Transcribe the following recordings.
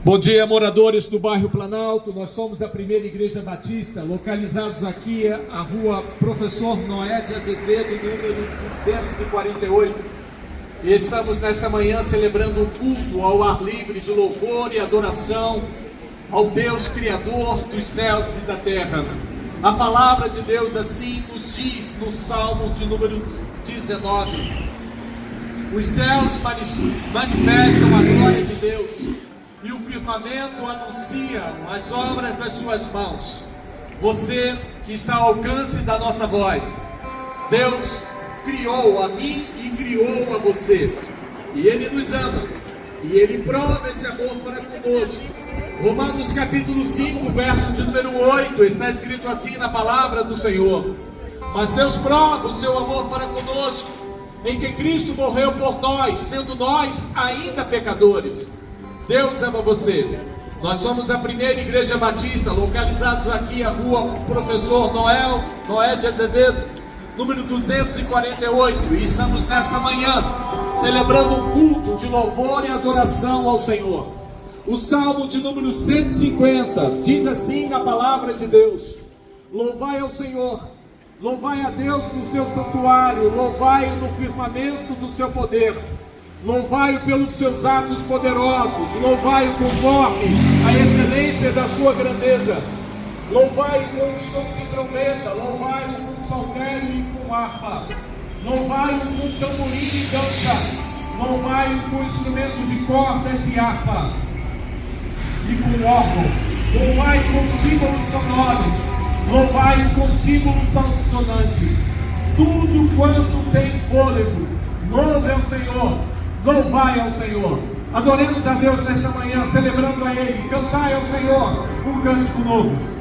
Bom dia, moradores do bairro Planalto. Nós somos a primeira igreja batista, localizados aqui a rua Professor Noé de Azevedo, número 248. E estamos nesta manhã celebrando um culto ao ar livre de louvor e adoração ao Deus Criador dos céus e da terra. A palavra de Deus assim nos diz no Salmo de número 19: os céus manifestam a glória de Deus, e o firmamento anuncia as obras das suas mãos. Você que está ao alcance da nossa voz, Deus criou a mim e criou a você, e Ele nos ama, e Ele prova esse amor para conosco. Romanos capítulo 5, verso de número 8, está escrito assim na palavra do Senhor: mas Deus prova o seu amor para conosco, em que Cristo morreu por nós, sendo nós ainda pecadores. Deus ama você. Nós somos a primeira igreja batista, localizados aqui a rua Professor Noé de Azevedo, número 248, e estamos nessa manhã celebrando um culto de louvor e adoração ao Senhor. O Salmo de número 150 diz assim na palavra de Deus: louvai ao Senhor, louvai a Deus no seu santuário, louvai-o no firmamento do seu poder, louvai-o pelos seus atos poderosos, louvai-o conforme a excelência da sua grandeza, louvai-o com som de trombeta, louvai-o com saltério e com harpa, louvai-o com tamborim e dança, louvai-o com instrumentos de cordas e harpa e com órgão, louvai-o com símbolos sonoros, louvai-o com símbolos altissonantes. Tudo quanto tem fôlego, louve ao Senhor, louvai ao Senhor. Adoremos a Deus nesta manhã, celebrando a Ele. Cantai ao Senhor um cântico novo.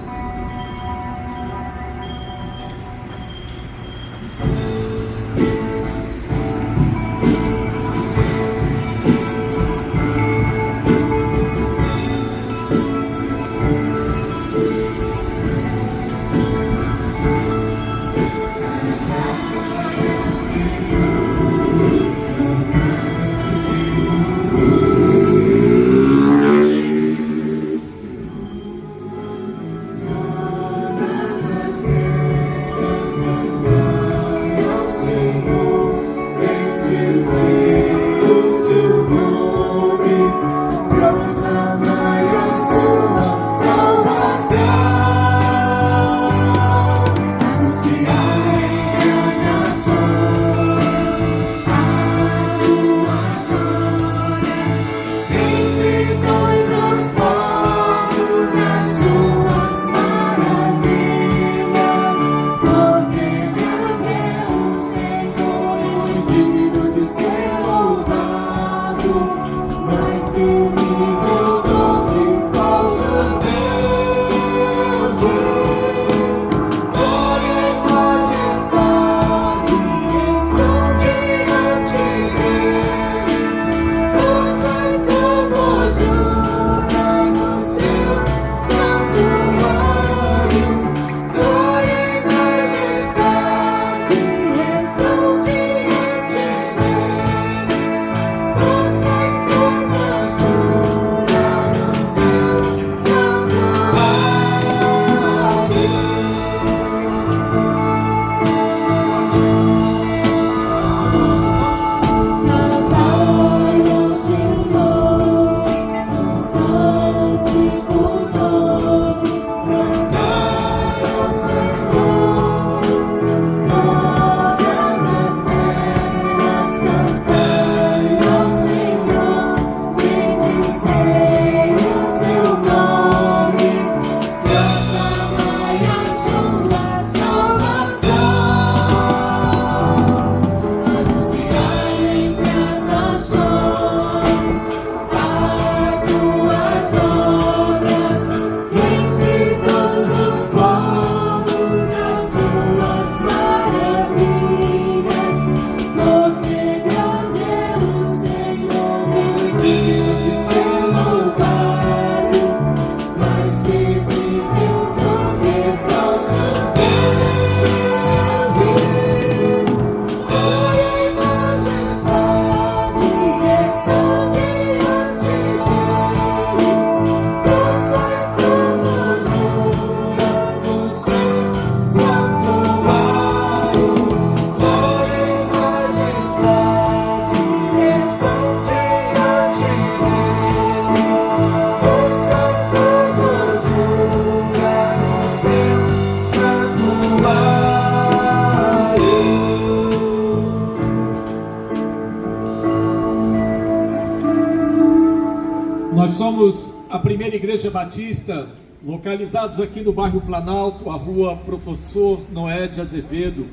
Nós somos a primeira igreja batista, localizados aqui no bairro Planalto, a rua Professor Noé de Azevedo,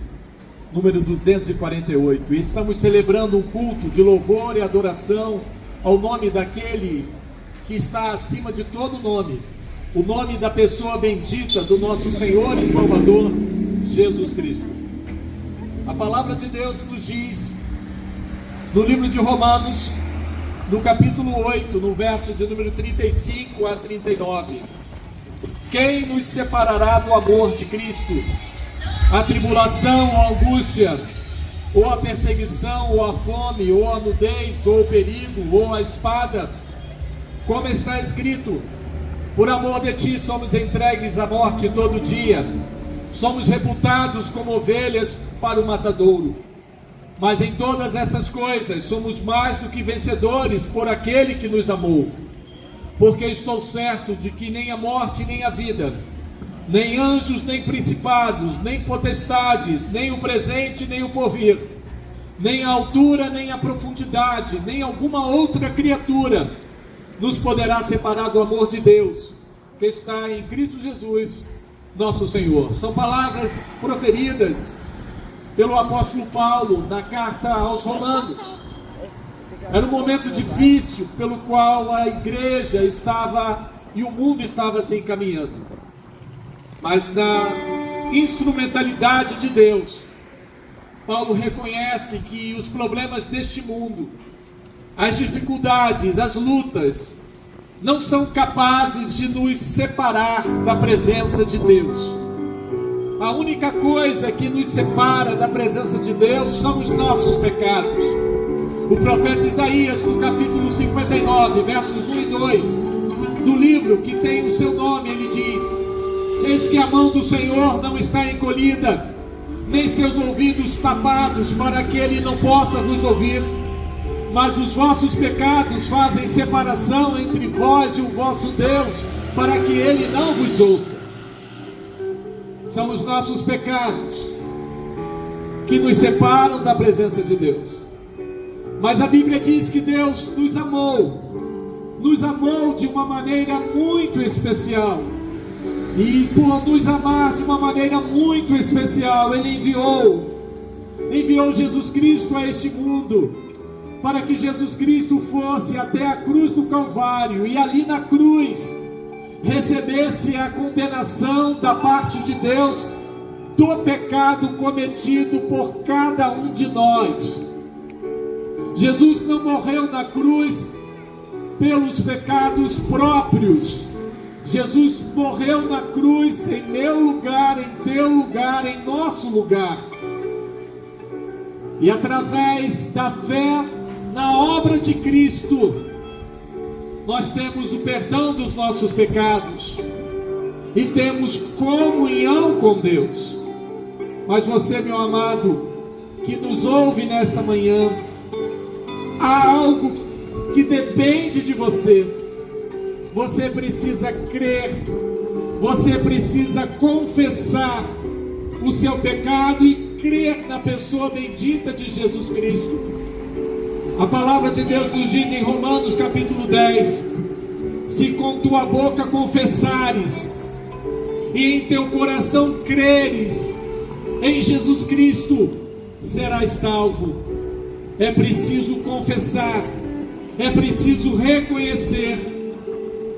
número 248. E estamos celebrando um culto de louvor e adoração ao nome daquele que está acima de todo nome, o nome da pessoa bendita do nosso Senhor e Salvador, Jesus Cristo. A palavra de Deus nos diz, no livro de Romanos, no capítulo 8, no verso de número 35 a 39, quem nos separará do amor de Cristo? A tribulação ou a angústia, ou a perseguição, ou a fome, ou a nudez, ou o perigo, ou a espada? Como está escrito, por amor de ti somos entregues à morte todo dia, somos reputados como ovelhas para o matadouro. Mas em todas essas coisas somos mais do que vencedores por aquele que nos amou. Porque estou certo de que nem a morte nem a vida, nem anjos nem principados, nem potestades, nem o presente nem o porvir, nem a altura nem a profundidade, nem alguma outra criatura nos poderá separar do amor de Deus, que está em Cristo Jesus, nosso Senhor. São palavras proferidas pelo apóstolo Paulo na carta aos Romanos. Era um momento difícil pelo qual a igreja estava e o mundo estava se encaminhando. Mas na instrumentalidade de Deus, Paulo reconhece que os problemas deste mundo, as dificuldades, as lutas, não são capazes de nos separar da presença de Deus. A única coisa que nos separa da presença de Deus são os nossos pecados. O profeta Isaías, no capítulo 59, versos 1 e 2, do livro que tem o seu nome, ele diz: eis que a mão do Senhor não está encolhida, nem seus ouvidos tapados, para que ele não possa vos ouvir. Mas os vossos pecados fazem separação entre vós e o vosso Deus, para que ele não vos ouça. São os nossos pecados que nos separam da presença de Deus. Mas a Bíblia diz que Deus nos amou de uma maneira muito especial. E por nos amar de uma maneira muito especial, Ele enviou Jesus Cristo a este mundo, para que Jesus Cristo fosse até a cruz do Calvário, e ali na cruz recebesse a condenação da parte de Deus do pecado cometido por cada um de nós. Jesus não morreu na cruz pelos pecados próprios. Jesus morreu na cruz em meu lugar, em teu lugar, em nosso lugar. E através da fé na obra de Cristo, nós temos o perdão dos nossos pecados e temos comunhão com Deus. Mas você, meu amado, que nos ouve nesta manhã, há algo que depende de você. Você precisa crer, você precisa confessar o seu pecado e crer na pessoa bendita de Jesus Cristo. A palavra de Deus nos diz em Romanos capítulo 10: se com tua boca confessares e em teu coração creres em Jesus Cristo, serás salvo. É preciso confessar, é preciso reconhecer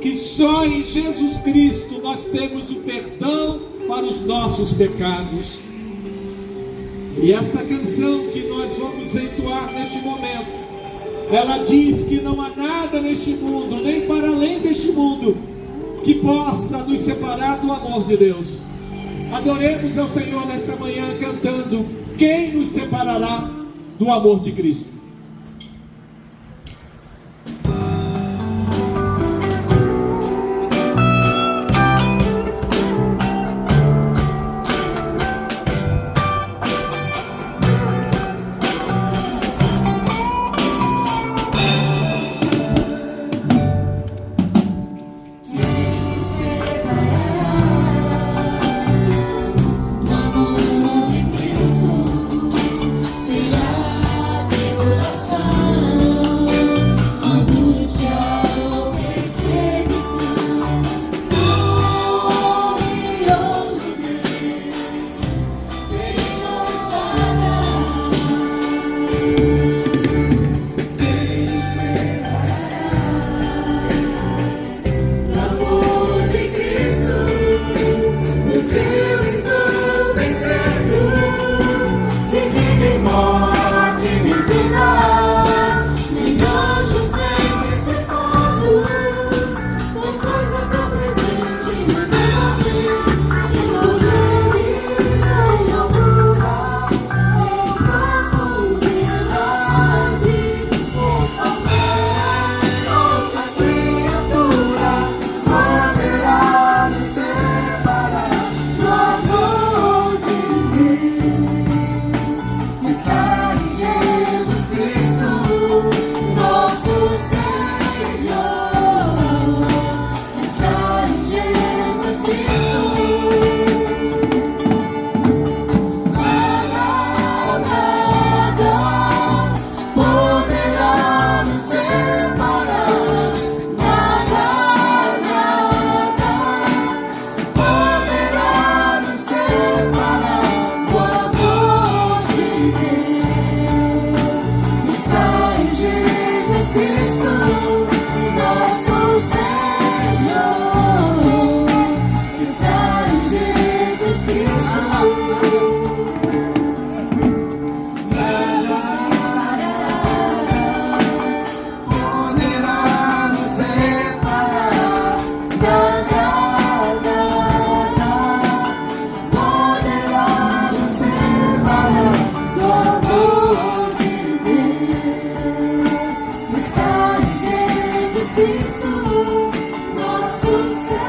que só em Jesus Cristo nós temos o perdão para os nossos pecados. E essa canção que nós vamos entoar neste momento, ela diz que não há nada neste mundo, nem para além deste mundo, que possa nos separar do amor de Deus. Adoremos ao Senhor nesta manhã cantando: quem nos separará do amor de Cristo? Será que nosso Senhor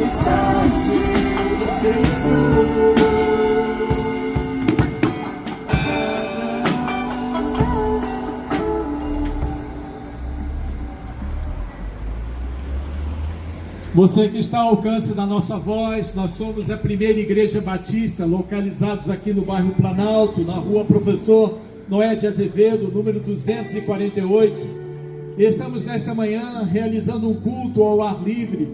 está em Jesus Cristo. Você que está ao alcance da nossa voz, nós somos a primeira igreja batista, localizados aqui no bairro Planalto, na rua Professor Noé de Azevedo, número 248. E estamos nesta manhã realizando um culto ao ar livre.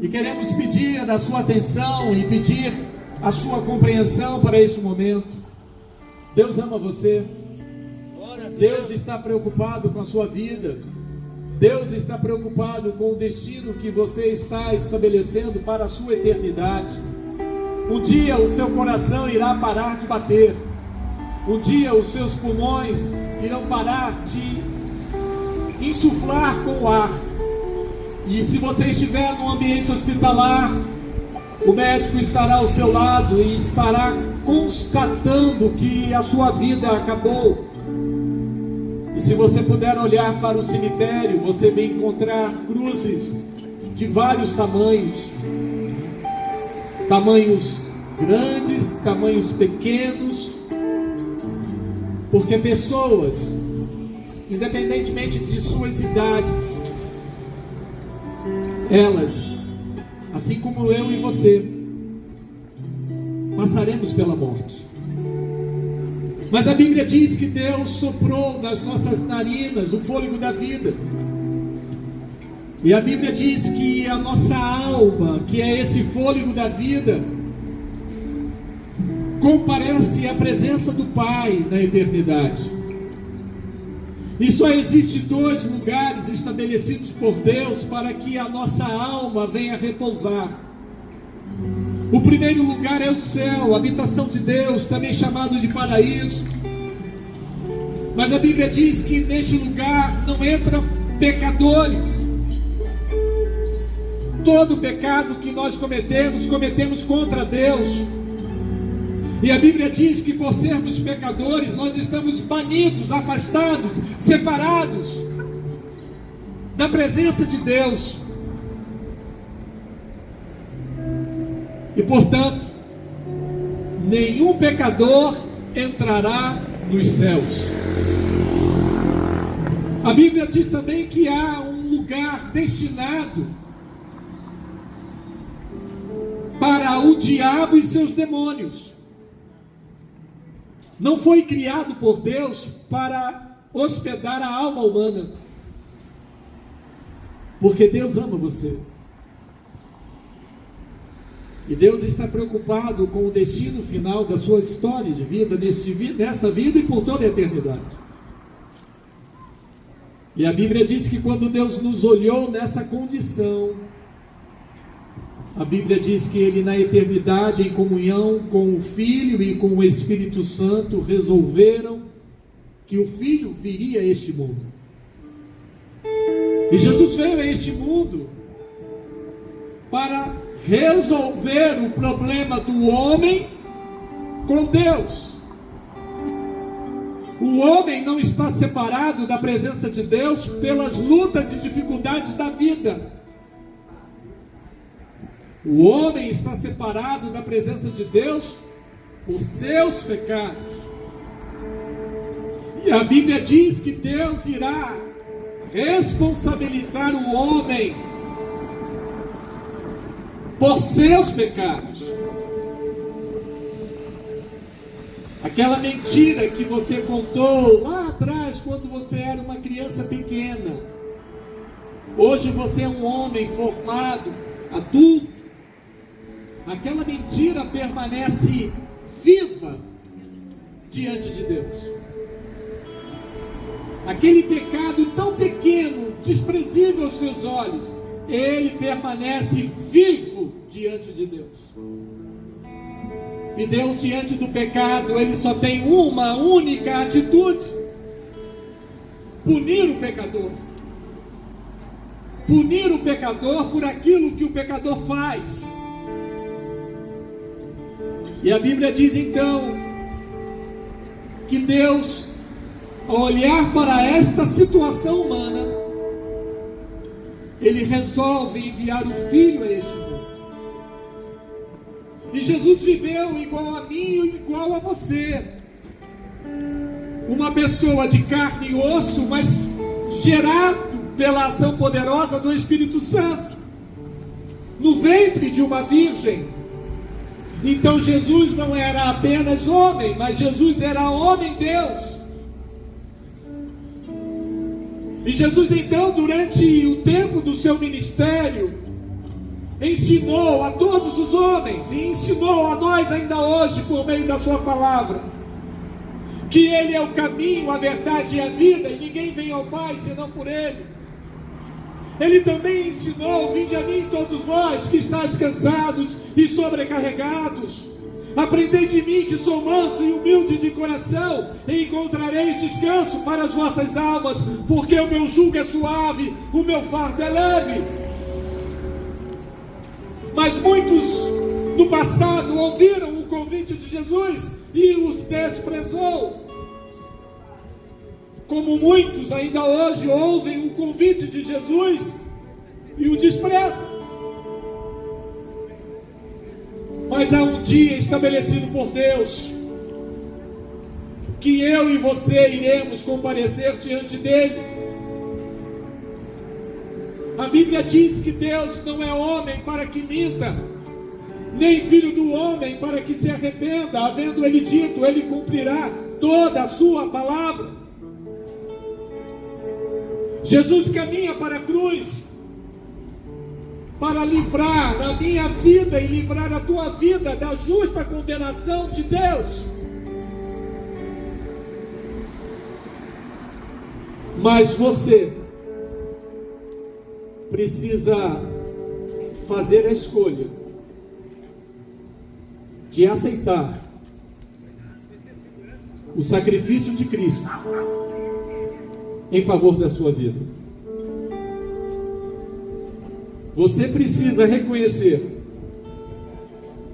E queremos pedir a sua atenção e pedir a sua compreensão para este momento. Deus ama você. Deus está preocupado com a sua vida. Deus está preocupado com o destino que você está estabelecendo para a sua eternidade. Um dia o seu coração irá parar de bater. Um dia os seus pulmões irão parar de insuflar com o ar. E se você estiver num ambiente hospitalar, o médico estará ao seu lado e estará constatando que a sua vida acabou. E se você puder olhar para o cemitério, você vai encontrar cruzes de vários tamanhos. Tamanhos grandes, tamanhos pequenos. Porque pessoas, independentemente de suas idades, elas, assim como eu e você, passaremos pela morte. Mas a Bíblia diz que Deus soprou nas nossas narinas o fôlego da vida. E a Bíblia diz que a nossa alma, que é esse fôlego da vida, comparece à presença do Pai na eternidade. E só existem dois lugares estabelecidos por Deus para que a nossa alma venha repousar. O primeiro lugar é o céu, a habitação de Deus, também chamado de paraíso. Mas a Bíblia diz que neste lugar não entram pecadores. Todo pecado que nós cometemos contra Deus. E a Bíblia diz que por sermos pecadores, nós estamos banidos, afastados, separados da presença de Deus. E portanto, nenhum pecador entrará nos céus. A Bíblia diz também que há um lugar destinado para o diabo e seus demônios. Não foi criado por Deus para hospedar a alma humana, porque Deus ama você. E Deus está preocupado com o destino final da sua história de vida, nesta vida e por toda a eternidade. E a Bíblia diz que quando Deus nos olhou nessa condição, a Bíblia diz que Ele na eternidade, em comunhão com o Filho e com o Espírito Santo, resolveram que o Filho viria a este mundo. E Jesus veio a este mundo para resolver o problema do homem com Deus. O homem não está separado da presença de Deus pelas lutas e dificuldades da vida. O homem está separado da presença de Deus por seus pecados. E a Bíblia diz que Deus irá responsabilizar o homem por seus pecados. Aquela mentira que você contou lá atrás, quando você era uma criança pequena. Hoje você é um homem formado, adulto. Aquela mentira permanece viva diante de Deus. Aquele pecado tão pequeno, desprezível aos seus olhos, ele permanece vivo diante de Deus. E Deus, diante do pecado, Ele só tem uma única atitude: punir o pecador. Punir o pecador por aquilo que o pecador faz. E a Bíblia diz então que Deus ao olhar para esta situação humana, Ele resolve enviar o Filho a este mundo. E Jesus viveu igual a mim e igual a você. Uma pessoa de carne e osso, mas gerado pela ação poderosa do Espírito Santo, no ventre de uma virgem. Então Jesus não era apenas homem, mas Jesus era homem-Deus. E Jesus então, durante o tempo do seu ministério, ensinou a todos os homens, e ensinou a nós ainda hoje, por meio da sua palavra, que Ele é o caminho, a verdade e a vida, e ninguém vem ao Pai senão por Ele. Ele também ensinou: vinde a mim todos vós que estáis cansados e sobrecarregados, aprendei de mim que sou manso e humilde de coração, e encontrareis descanso para as vossas almas, porque o meu jugo é suave, o meu fardo é leve. Mas muitos no passado ouviram o convite de Jesus e os desprezou, como muitos ainda hoje ouvem o convite de Jesus e o desprezam. Mas há um dia estabelecido por Deus, que eu e você iremos comparecer diante dele. A Bíblia diz que Deus não é homem para que minta, nem filho do homem para que se arrependa. Havendo Ele dito, Ele cumprirá toda a sua palavra. Jesus caminha para a cruz para livrar a minha vida e livrar a tua vida da justa condenação de Deus. Mas você precisa fazer a escolha de aceitar o sacrifício de Cristo em favor da sua vida. Você precisa reconhecer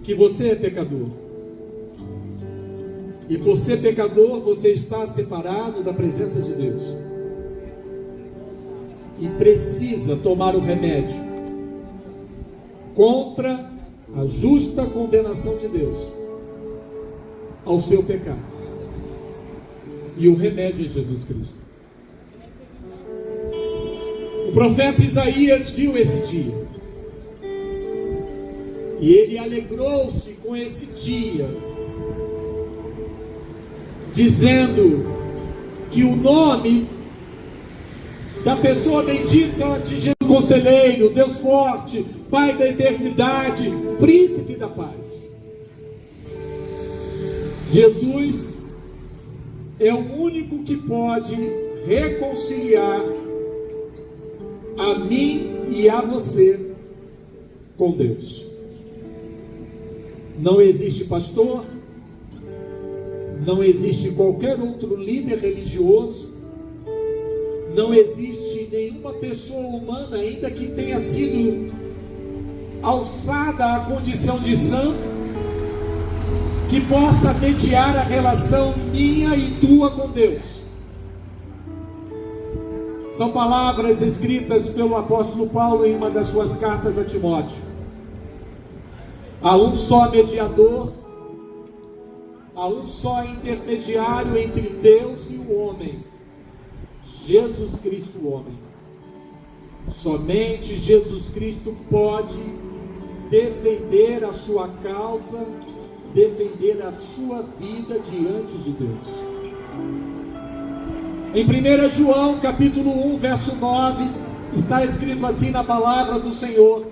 que você é pecador. E por ser pecador, você está separado da presença de Deus. E precisa tomar o remédio contra a justa condenação de Deus ao seu pecado. E o remédio é Jesus Cristo. O profeta Isaías viu esse dia, e ele alegrou-se com esse dia, dizendo que o nome da pessoa bendita de Jesus, Conselheiro, Deus forte, Pai da eternidade, Príncipe da paz. Jesus é o único que pode reconciliar a mim e a você com Deus. Não existe pastor, não existe qualquer outro líder religioso, não existe nenhuma pessoa humana, ainda que tenha sido alçada à condição de santo, que possa mediar a relação minha e tua com Deus. São palavras escritas pelo apóstolo Paulo em uma das suas cartas a Timóteo. Há um só mediador, há um só intermediário entre Deus e o homem, Jesus Cristo, o homem. Somente Jesus Cristo pode defender a sua causa, defender a sua vida diante de Deus. Em 1 João capítulo 1, verso 9, está escrito assim na palavra do Senhor: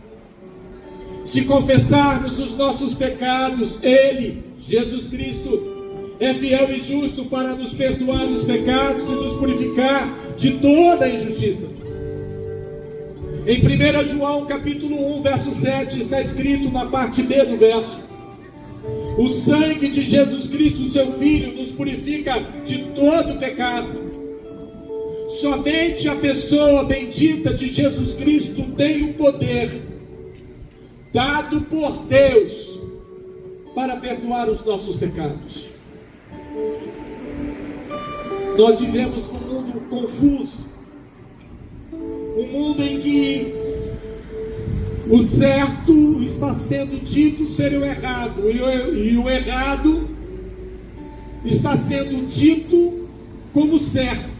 se confessarmos os nossos pecados, Ele, Jesus Cristo, é fiel e justo para nos perdoar os pecados e nos purificar de toda a injustiça. Em 1 João capítulo 1, verso 7, está escrito na parte B do verso: o sangue de Jesus Cristo, seu Filho, nos purifica de todo pecado. Somente a pessoa bendita de Jesus Cristo tem o poder dado por Deus para perdoar os nossos pecados. Nós vivemos num mundo confuso, um mundo em que o certo está sendo dito ser o errado, e o errado está sendo dito como certo.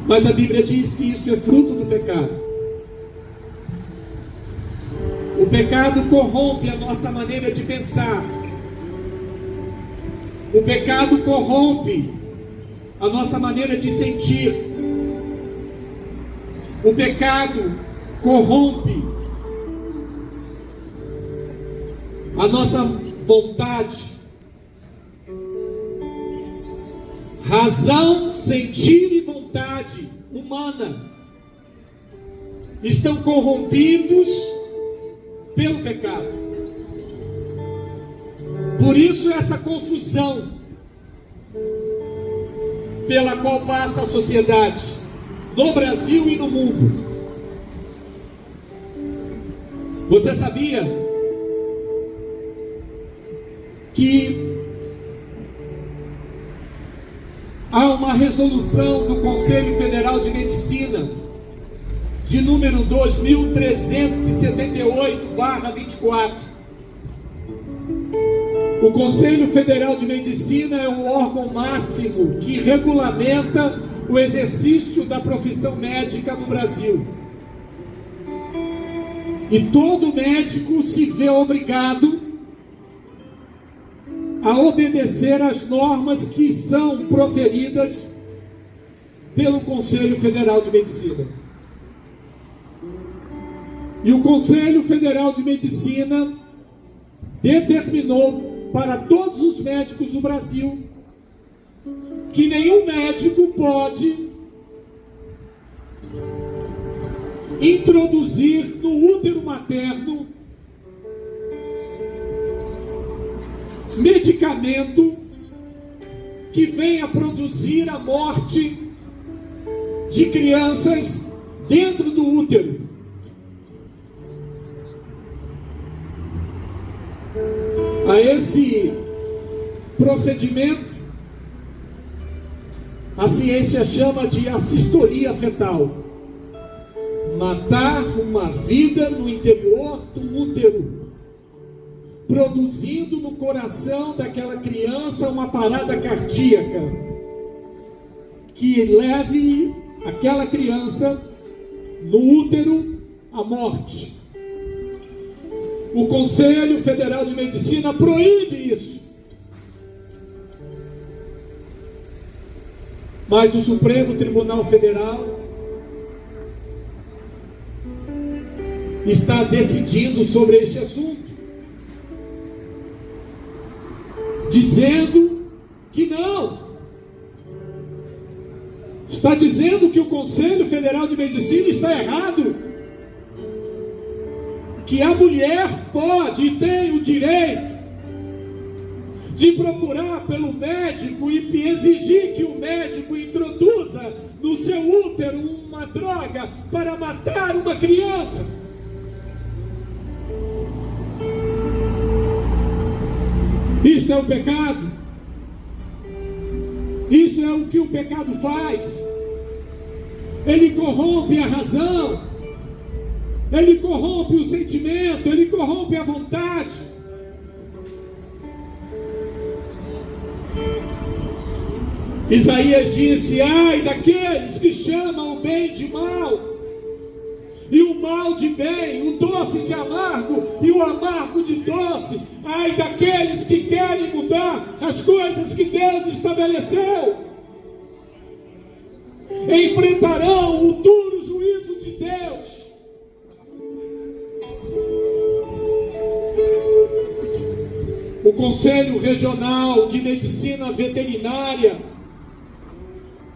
Mas a Bíblia diz que isso é fruto do pecado. O pecado corrompe a nossa maneira de pensar. O pecado corrompe a nossa maneira de sentir. O pecado corrompe a nossa vontade. Razão, sentir e vontade humana estão corrompidos pelo pecado. Por isso essa confusão pela qual passa a sociedade no Brasil e no mundo. Você sabia que há uma resolução do Conselho Federal de Medicina de número 2378/24. O Conselho Federal de Medicina é o órgão máximo que regulamenta o exercício da profissão médica no Brasil. E todo médico se vê obrigado a obedecer às normas que são proferidas pelo Conselho Federal de Medicina. E o Conselho Federal de Medicina determinou para todos os médicos do Brasil que nenhum médico pode introduzir no útero materno medicamento que venha produzir a morte de crianças dentro do útero. A esse procedimento a ciência chama de assistolia fetal. Matar uma vida no interior do útero, produzindo no coração daquela criança uma parada cardíaca que leve aquela criança no útero à morte. O Conselho Federal de Medicina proíbe isso. Mas o Supremo Tribunal Federal está decidindo sobre este assunto, dizendo que não. Está dizendo que o Conselho Federal de Medicina está errado. Que a mulher pode e tem o direito de procurar pelo médico e exigir que o médico introduza no seu útero uma droga para matar uma criança. Isto é o pecado. Isso é o que o pecado faz. Ele corrompe a razão. Ele corrompe o sentimento, ele corrompe a vontade. Isaías disse: ai daqueles que chamam o bem de mal, e o mal de bem, o doce de amargo, e o amargo de doce. Ai daqueles que querem mudar as coisas que Deus estabeleceu. Enfrentarão o duro juízo de Deus. O Conselho Regional de Medicina Veterinária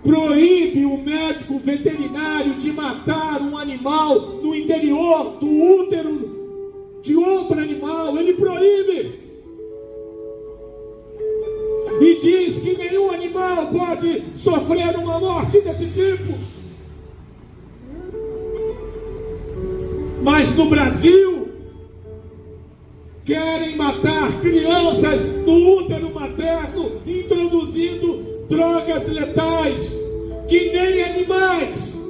proíbe o médico veterinário de matar um animal no interior do útero de outro animal. Ele proíbe. E diz que nenhum animal pode sofrer uma morte desse tipo. Mas no Brasil, querem matar crianças no útero materno, introduzindo drogas letais, que nem animais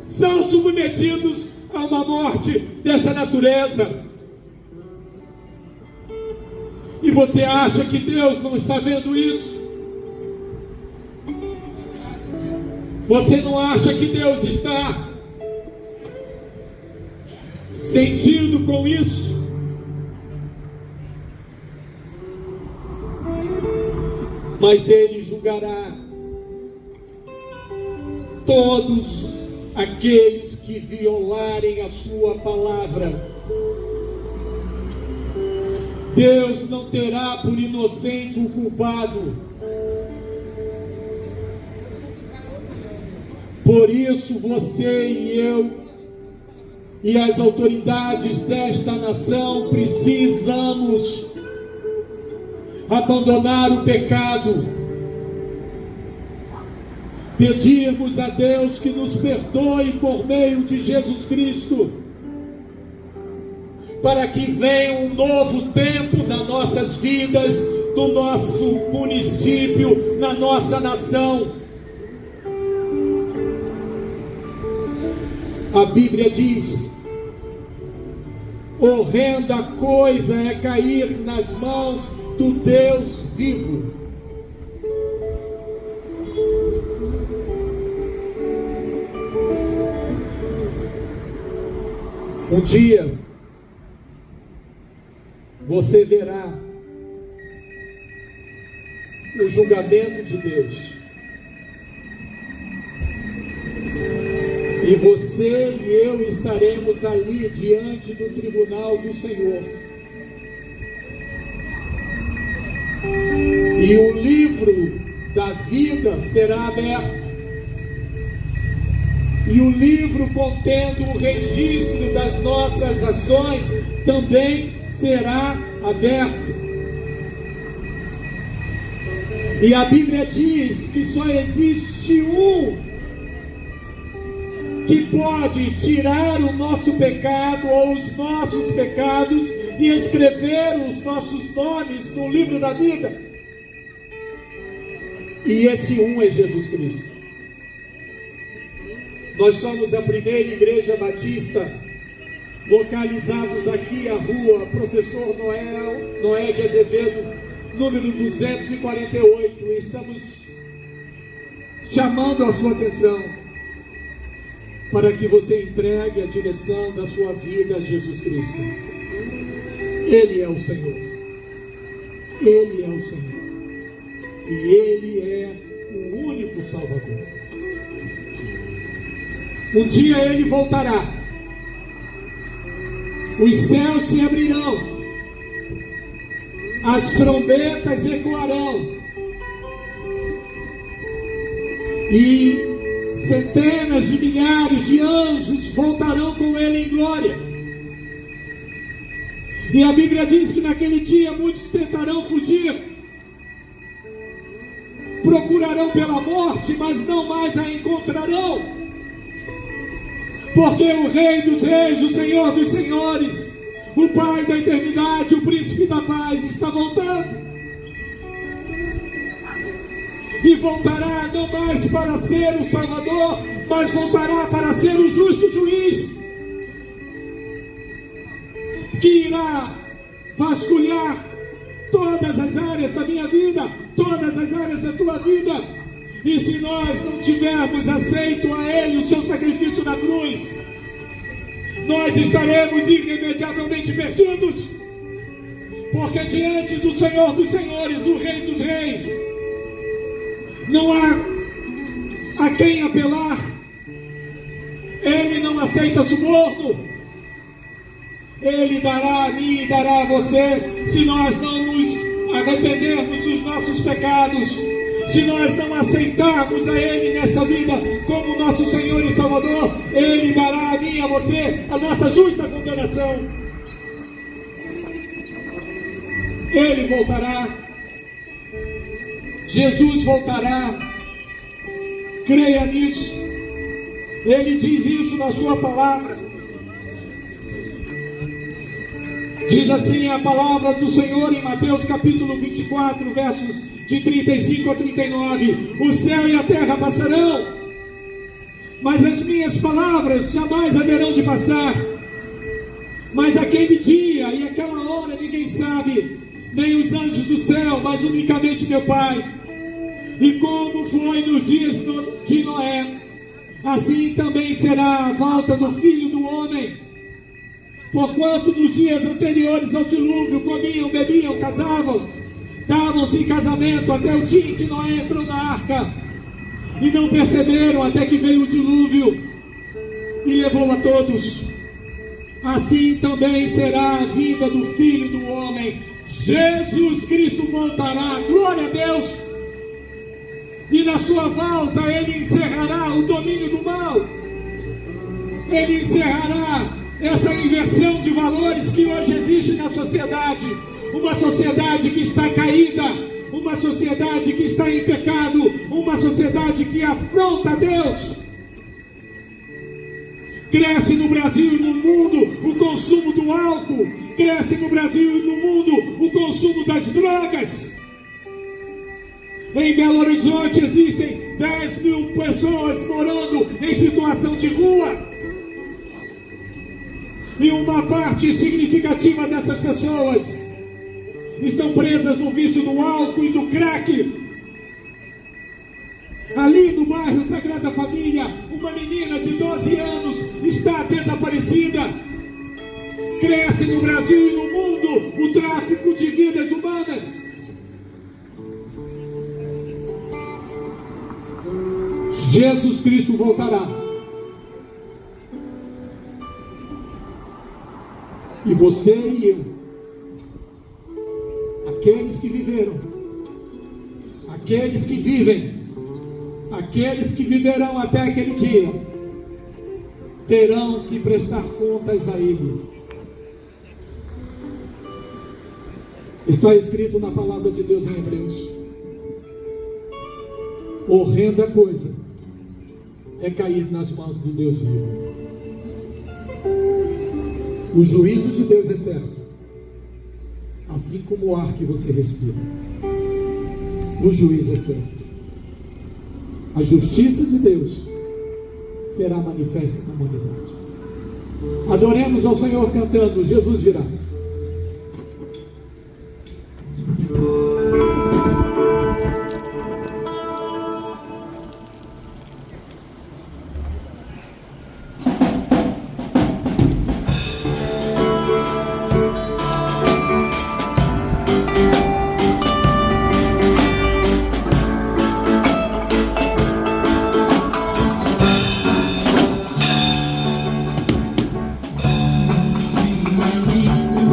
são submetidos a uma morte dessa natureza. E você acha que Deus não está vendo isso? Você não acha que Deus está sentindo com isso? Mas Ele julgará todos aqueles que violarem a sua palavra. Deus não terá por inocente o culpado. Por isso você e eu e as autoridades desta nação precisamos abandonar o pecado, pedirmos a Deus que nos perdoe por meio de Jesus Cristo, para que venha um novo tempo nas nossas vidas, no nosso município, na nossa nação. A Bíblia diz: horrenda coisa é cair nas mãos do Deus vivo. Um dia você verá o julgamento de Deus, e você e eu estaremos ali diante do tribunal do Senhor. E o livro da vida será aberto. E o livro contendo o registro das nossas ações também será aberto. E a Bíblia diz que só existe um que pode tirar o nosso pecado ou os nossos pecados e escrever os nossos nomes no livro da vida. E esse um é Jesus Cristo. Nós somos a primeira igreja batista, localizados aqui, a rua Professor Noé de Azevedo, número 248. Estamos chamando a sua atenção para que você entregue a direção da sua vida a Jesus Cristo. Ele é o Senhor. Ele é o Senhor. E Ele é o único Salvador. Um dia Ele voltará. Os céus se abrirão. As trombetas ecoarão. E centenas de milhares de anjos voltarão com Ele em glória. E a Bíblia diz que naquele dia muitos tentarão fugir, procurarão pela morte, mas não mais a encontrarão, porque o Rei dos Reis, o Senhor dos Senhores, o Pai da eternidade, o Príncipe da paz está voltando. E voltará não mais para ser o Salvador, mas voltará para ser o justo juiz, que irá vasculhar todas as áreas da minha vida, todas as áreas da tua vida. E se nós não tivermos aceito a Ele o seu sacrifício na cruz, nós estaremos irremediavelmente perdidos, porque diante do Senhor dos Senhores, do Rei dos Reis, não há a quem apelar. Ele não aceita suborno. Ele dará a mim e dará a você, se nós não nos arrependermos dos nossos pecados, se nós não aceitarmos a Ele nessa vida como nosso Senhor e Salvador. Ele dará a mim e a você a nossa justa condenação. Ele voltará. Jesus voltará. Creia nisso. Ele diz isso na sua palavra. Diz assim a palavra do Senhor em Mateus capítulo 24, versos de 35 a 39. O céu e a terra passarão, mas as minhas palavras jamais haverão de passar. Mas aquele dia e aquela hora ninguém sabe, nem os anjos do céu, mas unicamente meu Pai. E como foi nos dias de Noé, assim também será a volta do Filho do Homem. Porquanto nos dias anteriores ao dilúvio comiam, bebiam, casavam, davam-se em casamento até o dia em que Noé entrou na arca, e não perceberam até que veio o dilúvio e levou a todos. Assim também será a vinda do Filho do Homem. Jesus Cristo voltará, glória a Deus, e na sua volta Ele encerrará o domínio do mal. Ele encerrará essa inversão de valores que hoje existe na sociedade. Uma sociedade que está caída, uma sociedade que está em pecado, uma sociedade que afronta a Deus. Cresce no Brasil e no mundo o consumo do álcool, cresce no Brasil e no mundo o consumo das drogas. Em Belo Horizonte existem 10 mil pessoas morando em situação de rua. E uma parte significativa dessas pessoas estão presas no vício do álcool e do crack. Ali no bairro Sagrada Família, uma menina de 12 anos está desaparecida. Cresce no Brasil e no mundo o tráfico de vidas humanas. Jesus Cristo voltará. E você e eu, aqueles que viveram, aqueles que vivem, aqueles que viverão até aquele dia, terão que prestar contas a Ele. Está escrito na palavra de Deus em Hebreus: horrenda coisa é cair nas mãos do Deus vivo. O juízo de Deus é certo, assim como o ar que você respira. O juízo é certo. A justiça de Deus será manifesta na humanidade. Adoremos ao Senhor cantando: Jesus virá. Dia lindo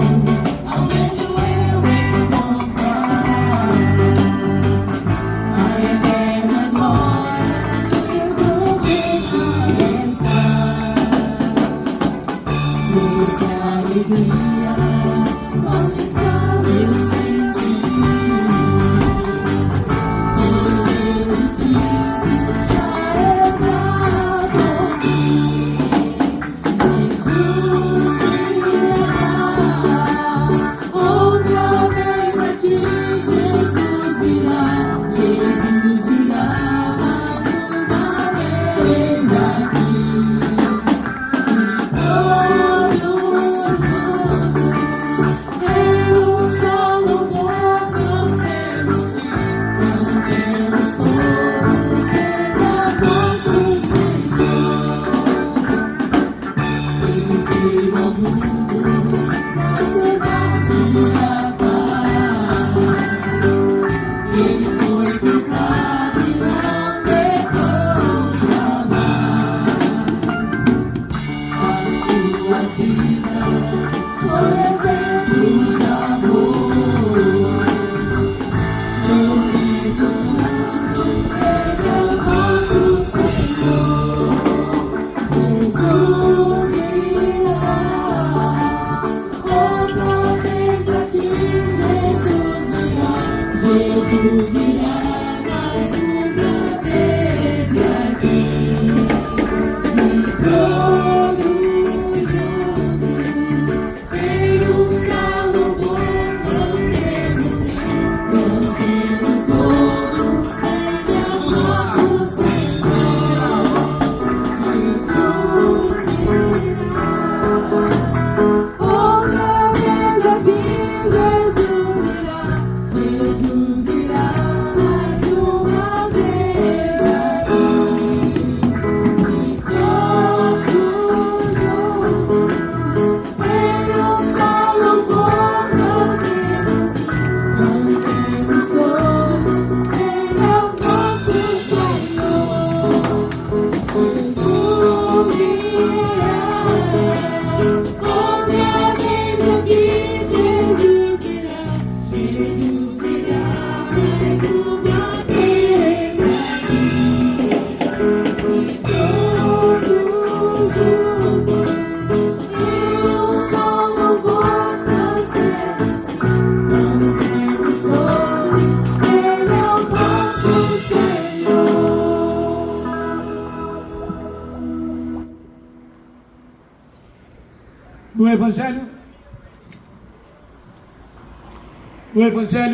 no Evangelho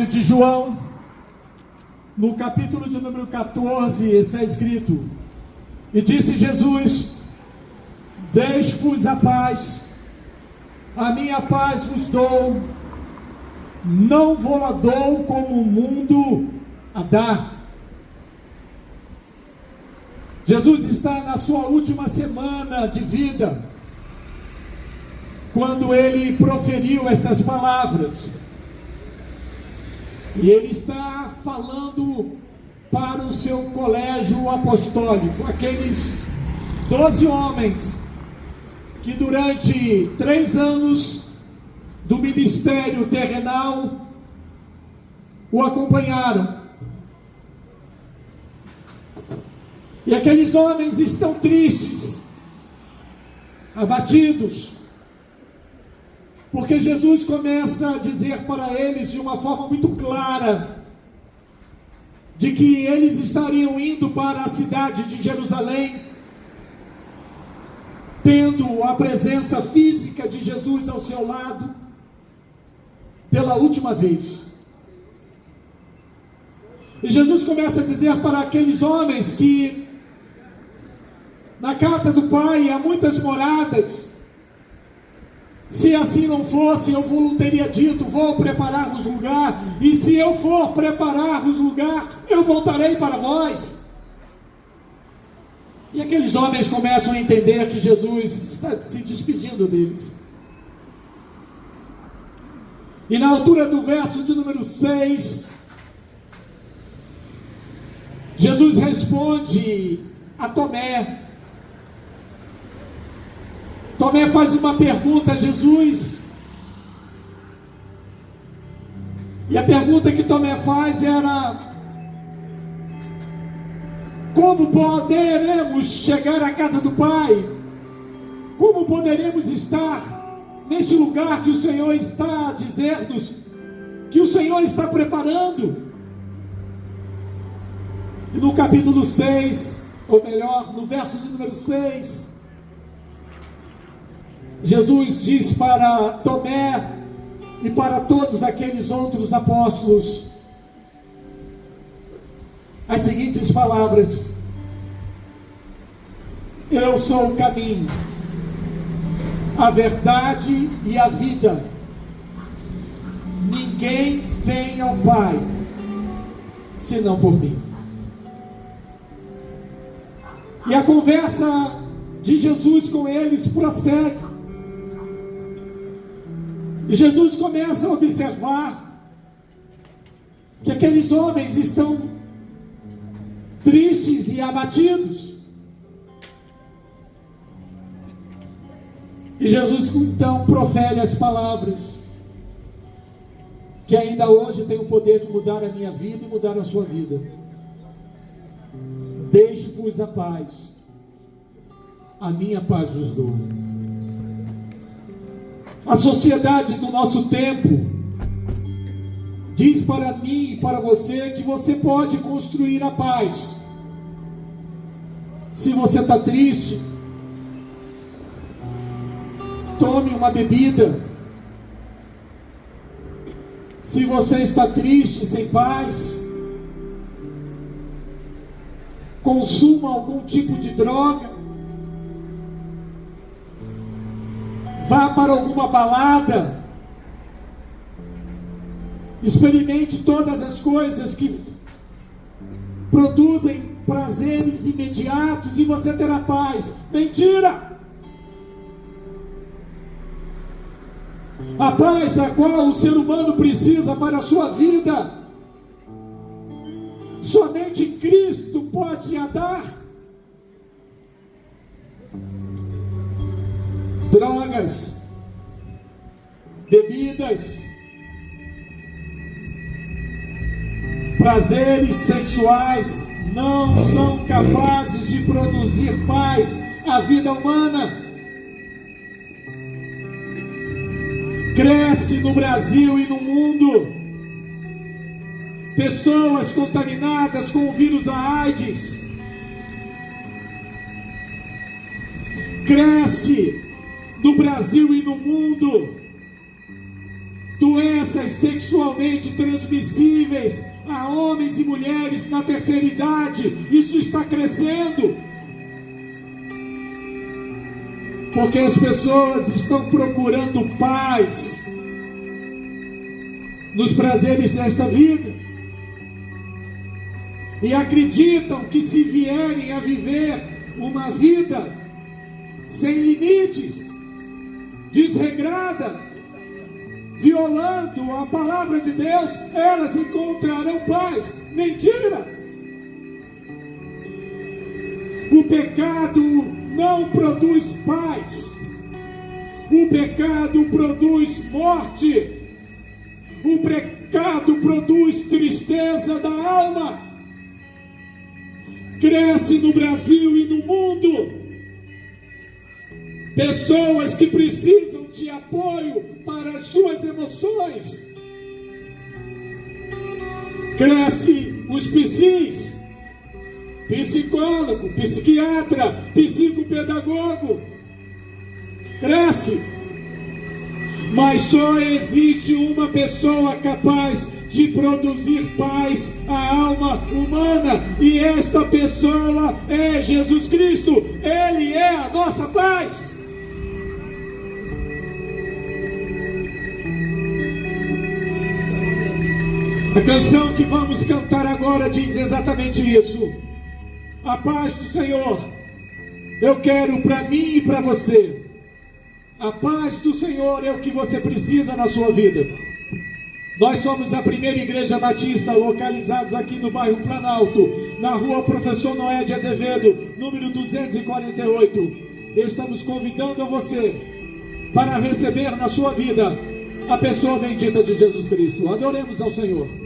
de João, no capítulo de número 14, está escrito: e disse Jesus: deixo-vos a paz, a minha paz vos dou, não vou-la dou como o mundo a dá. Jesus está na sua última semana de vida, quando ele proferiu estas palavras, e ele está falando para o seu colégio apostólico, aqueles 12 homens que durante 3 anos do ministério terrenal o acompanharam. E aqueles homens estão tristes, abatidos, porque Jesus começa a dizer para eles de uma forma muito clara, de que eles estariam indo para a cidade de Jerusalém, tendo a presença física de Jesus ao seu lado, pela última vez. E Jesus começa a dizer para aqueles homens que na casa do Pai há muitas moradas. Se assim não fosse, eu vos teria dito: vou preparar-vos lugar, e se eu for preparar-vos lugar, eu voltarei para vós. E aqueles homens começam a entender que Jesus está se despedindo deles. E na altura do verso de número 6, Jesus responde a Tomé. Tomé faz uma pergunta a Jesus, e a pergunta que Tomé faz era: como poderemos chegar à casa do Pai? Como poderemos estar neste lugar que o Senhor está a dizer-nos, que o Senhor está preparando? E no capítulo 6, ou melhor, no verso de número 6, Jesus diz para Tomé e para todos aqueles outros apóstolos as seguintes palavras: eu sou o caminho, a verdade e a vida. Ninguém vem ao Pai senão por mim. E a conversa de Jesus com eles prossegue. E Jesus começa a observar que aqueles homens estão tristes e abatidos. E Jesus então profere as palavras que ainda hoje tem o poder de mudar a minha vida e mudar a sua vida: deixo-vos a paz, a minha paz vos dou. A sociedade do nosso tempo diz para mim e para você que você pode construir a paz. Se você está triste, tome uma bebida. Se você está triste, sem paz, consuma algum tipo de droga. Vá para alguma balada. Experimente todas as coisas que produzem prazeres imediatos e você terá paz. Mentira! A paz a qual o ser humano precisa para a sua vida, somente Cristo pode a dar. Drogas, bebidas, prazeres sexuais não são capazes de produzir paz à vida humana. Cresce no Brasil e no mundo pessoas contaminadas com o vírus da AIDS. Cresce no Brasil e no mundo, doenças sexualmente transmissíveis a homens e mulheres na terceira idade. Isso está crescendo, porque as pessoas estão procurando paz nos prazeres desta vida e acreditam que, se vierem a viver uma vida sem limites, desregrada, violando a palavra de Deus, elas encontrarão paz. Mentira! O pecado não produz paz. O pecado produz morte. O pecado produz tristeza da alma. Cresce no Brasil e no mundo pessoas que precisam de apoio para as suas emoções. Cresce os psis, psicólogo, psiquiatra, psicopedagogo. Cresce. Mas só existe uma pessoa capaz de produzir paz à alma humana, e esta pessoa é Jesus Cristo. Ele é a nossa paz. A canção que vamos cantar agora diz exatamente isso. A paz do Senhor eu quero para mim e para você. A paz do Senhor é o que você precisa na sua vida. Nós somos a primeira igreja batista, localizados aqui no bairro Planalto, na rua Professor Noé de Azevedo, número 248. Estamos convidando a você para receber na sua vida a pessoa bendita de Jesus Cristo. Adoremos ao Senhor.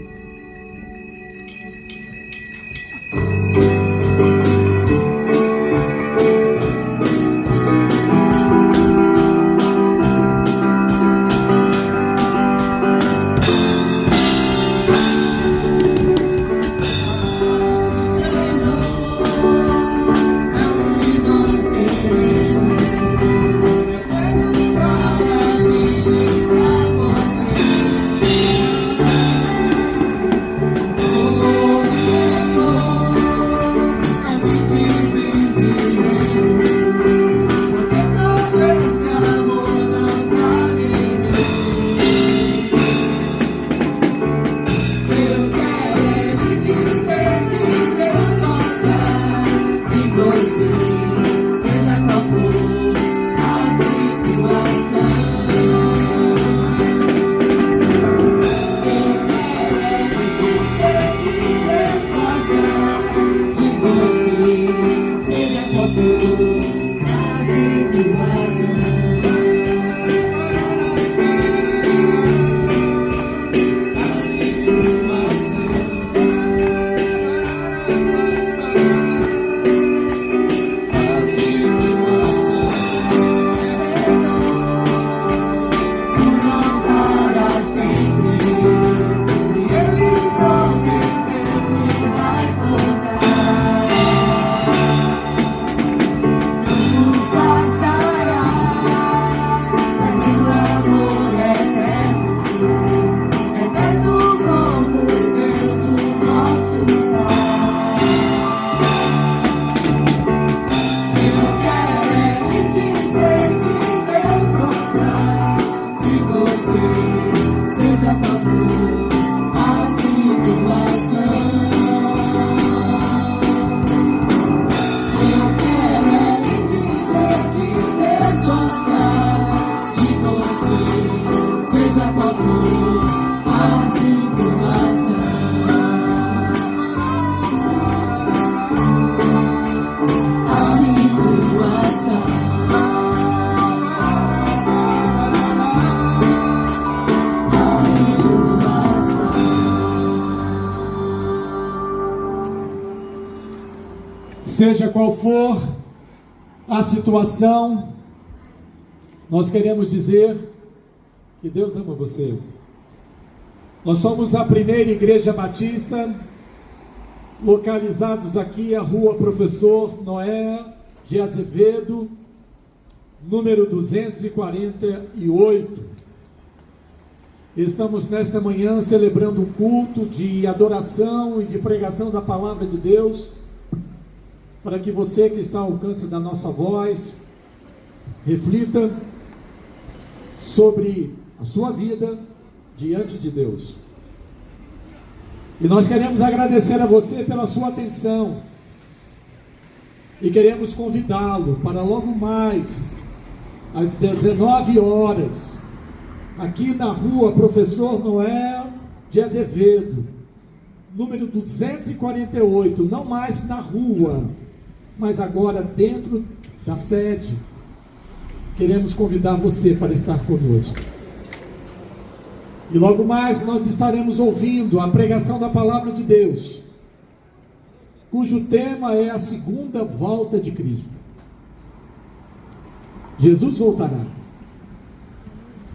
Seja qual for a situação, nós queremos dizer que Deus ama você. Nós somos a primeira igreja batista, localizados aqui, a rua Professor Noé de Azevedo, número 248. Estamos nesta manhã celebrando um culto de adoração e de pregação da palavra de Deus, para que você que está ao alcance da nossa voz, reflita sobre a sua vida diante de Deus. E nós queremos agradecer a você pela sua atenção e queremos convidá-lo para logo mais às 19 horas, aqui na rua Professor Noé de Azevedo, número 248, não mais na rua, mas agora dentro da sede. Queremos convidar você para estar conosco. E logo mais nós estaremos ouvindo a pregação da palavra de Deus, cujo tema é a segunda volta de Cristo. Jesus voltará.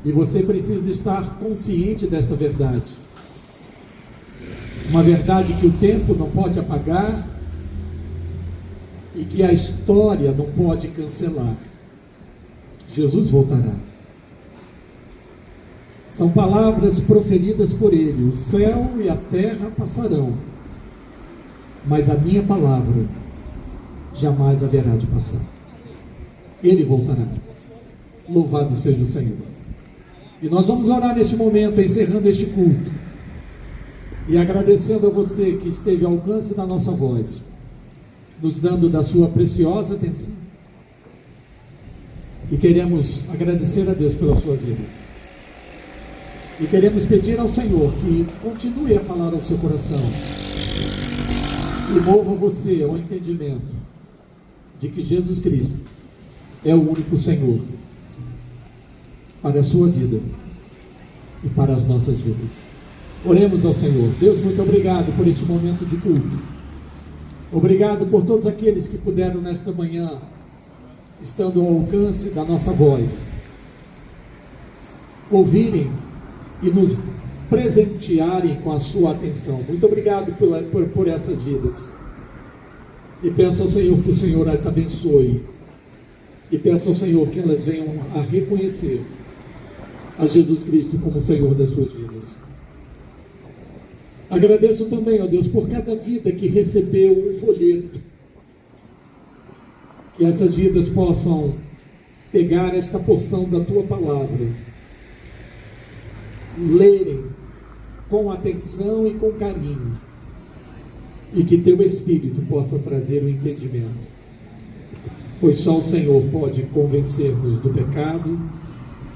E você precisa estar consciente desta verdade. Uma verdade que o tempo não pode apagar e que a história não pode cancelar. Jesus voltará. São palavras proferidas por Ele: o céu e a terra passarão, mas a minha palavra jamais haverá de passar. Ele voltará. Louvado seja o Senhor. E nós vamos orar neste momento, encerrando este culto, e agradecendo a você que esteve ao alcance da nossa voz, nos dando da sua preciosa atenção. E queremos agradecer a Deus pela sua vida. E queremos pedir ao Senhor que continue a falar ao seu coração e mova você ao entendimento de que Jesus Cristo é o único Senhor para a sua vida e para as nossas vidas. Oremos ao Senhor. Deus, muito obrigado por este momento de culto. Obrigado por todos aqueles que puderam nesta manhã, estando ao alcance da nossa voz, ouvirem e nos presentearem com a sua atenção. Muito obrigado por essas vidas. E peço ao Senhor que o Senhor as abençoe. E peço ao Senhor que elas venham a reconhecer a Jesus Cristo como Senhor das suas vidas. Agradeço também, ó Deus, por cada vida que recebeu um folheto. Que essas vidas possam pegar esta porção da Tua palavra, lerem com atenção e com carinho, e que Teu Espírito possa trazer o entendimento, pois só o Senhor pode convencer-nos do pecado,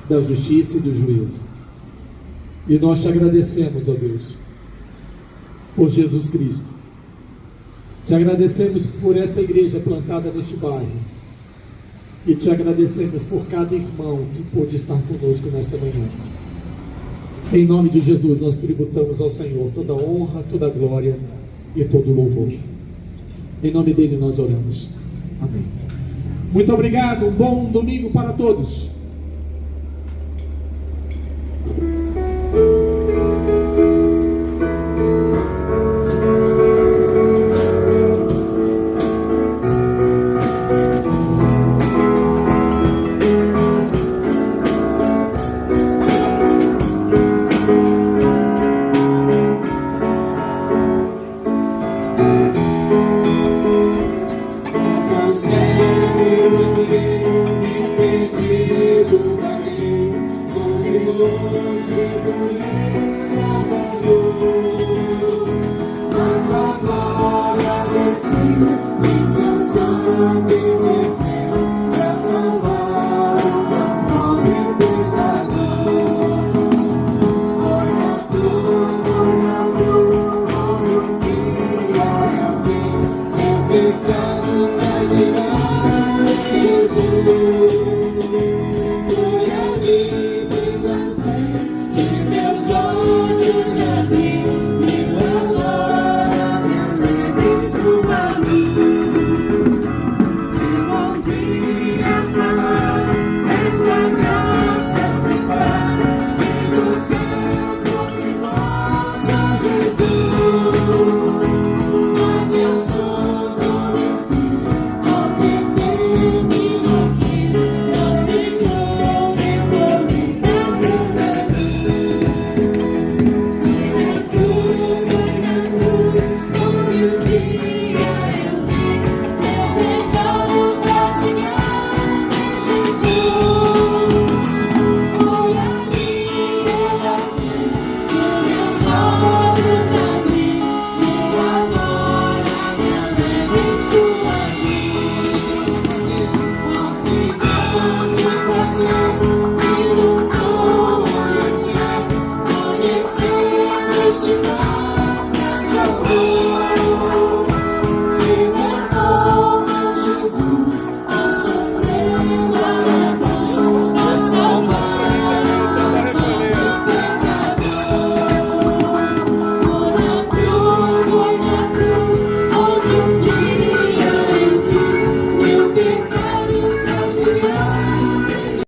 da justiça e do juízo. E nós te agradecemos, ó Deus, por Jesus Cristo. Te agradecemos por esta igreja plantada neste bairro, e te agradecemos por cada irmão que pôde estar conosco nesta manhã. Em nome de Jesus, nós tributamos ao Senhor toda a honra, toda a glória e todo o louvor. Em nome dele nós oramos. Amém. Muito obrigado, um bom domingo para todos. Ficamos na cidade. destino grande amor.